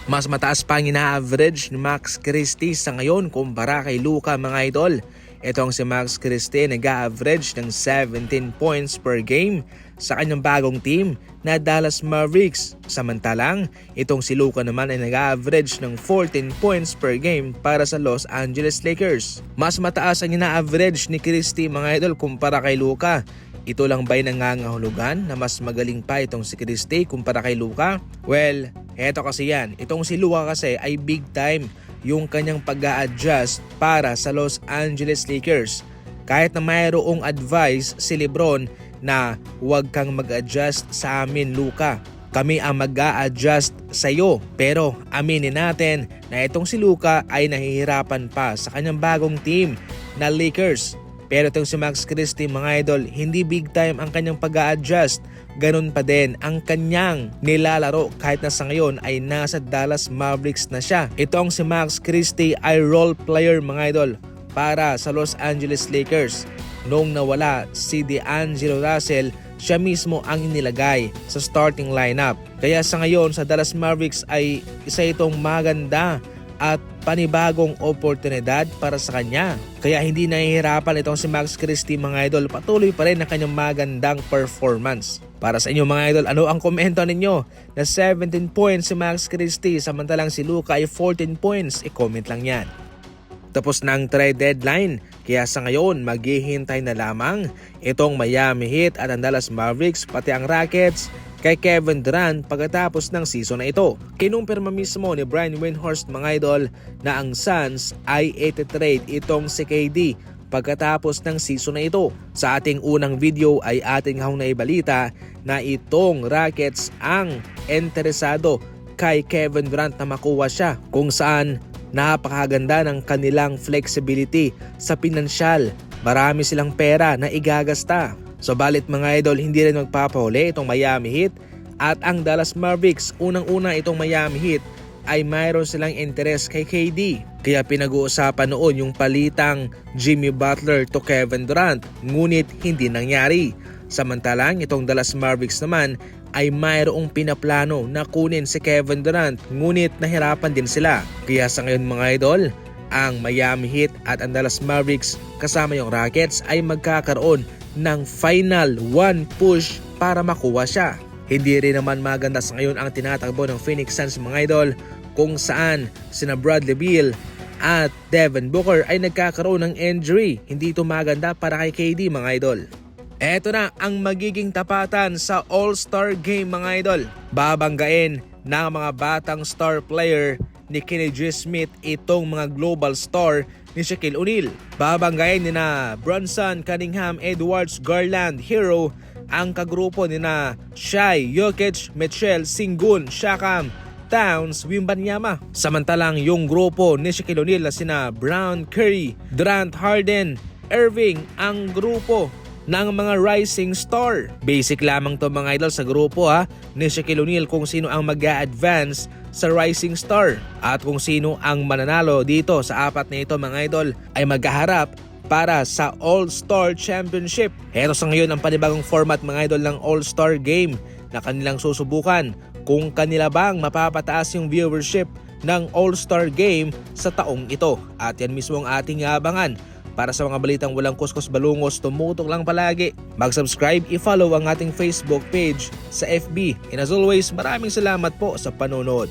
Mas mataas pa ang ina-average ni Max Christie sa ngayon kumpara kay Luka mga idol. Itong si Max Christie nag-average ng 17 points per game sa kanyang bagong team na Dallas Mavericks. Samantalang itong si Luka naman ay nag-average ng 14 points per game para sa Los Angeles Lakers. Mas mataas ang ina-average ni Christie mga idol kumpara kay Luka. Ito lang ba'y nangangahulugan na mas magaling pa itong si Christie kumpara kay Luka? Well, eto kasi yan. Itong si Luka kasi ay big time yung kanyang pag-a-adjust para sa Los Angeles Lakers. Kahit na mayroong advice si LeBron na huwag kang mag-adjust sa amin Luka. Kami ang mag-a-adjust sa iyo. Pero aminin natin na itong si Luka ay nahihirapan pa sa kanyang bagong team na Lakers. Pero itong si Max Christie mga idol, hindi big time ang kanyang pag-a-adjust. Ganun pa din ang kanyang nilalaro kahit na sa ngayon ay nasa Dallas Mavericks na siya. Itong si Max Christie ay role player mga idol para sa Los Angeles Lakers. Noong nawala si D'Angelo Russell, siya mismo ang inilagay sa starting lineup. Kaya sa ngayon sa Dallas Mavericks ay isa itong maganda at panibagong oportunidad para sa kanya. Kaya hindi nahihirapan itong si Max Christie mga idol, patuloy pa rin ang kanyang magandang performance. Para sa inyo mga idol, ano ang komento ninyo na 17 points si Max Christie samantalang si Luka ay 14 points? I-comment lang yan. Tapos na ang trade deadline, kaya sa ngayon maghihintay na lamang itong Miami Heat at ang Dallas Mavericks pati ang Rockets kay Kevin Durant pagkatapos ng season na ito. Kinumpirma mismo ni Brian Windhorst mga idol na ang Suns ay iti-trade itong si KD pagkatapos ng season na ito. Sa ating unang video ay ating naibalita na itong Rockets ang interesado kay Kevin Durant na makuha siya, kung saan napakaganda ng kanilang flexibility sa pinansyal. Marami silang pera na igagasta. Subalit mga idol, hindi rin magpapahuli itong Miami Heat at ang Dallas Mavericks. Unang-una itong Miami Heat ay mayroon silang interes kay KD. Kaya pinag-uusapan noon yung palitang Jimmy Butler to Kevin Durant, ngunit hindi nangyari. Samantalang itong Dallas Mavericks naman ay mayroong pinaplano na kunin si Kevin Durant, ngunit nahirapan din sila. Kaya sa ngayon mga idol, ang Miami Heat at ang Dallas Mavericks kasama yung Rockets ay magkakaroon ng final one push para makuha siya. Hindi rin naman maganda sa ngayon ang tinatakbo ng Phoenix Suns mga idol, kung saan sina Bradley Beal at Devin Booker ay nagkakaroon ng injury. Hindi ito maganda para kay KD mga idol. Eto na ang magiging tapatan sa All-Star Game mga idol. Babanggain ng mga batang star player ni Kenny G. Smith itong mga global star ni Shaquille O'Neal. Babanggain ni na Brunson, Cunningham, Edwards, Garland, Hero ang kagrupo ni na Shai, Jokic, Mitchell, Sengun, Siakam, Towns, Wembanyama. Samantalang yung grupo ni Shaquille O'Neal na sina Brown, Curry, Durant, Harden, Irving ang grupo ng mga rising star. Basic lamang to mga idol sa grupo ni Shaquille O'Neal kung sino ang mag-a-advance sa rising star at kung sino ang mananalo dito sa apat na ito mga idol ay maghaharap para sa All-Star Championship. Ito sa ngayon ang panibagong format mga idol ng All-Star Game na kanilang susubukan kung kanila bang mapapataas yung viewership ng All-Star Game sa taong ito. At yan mismo ang ating abangan. Para sa mga balitang walang kuskus balungos, tumutok lang palagi. Mag-subscribe, i-follow ang ating Facebook page sa FB. And as always, maraming salamat po sa panonood.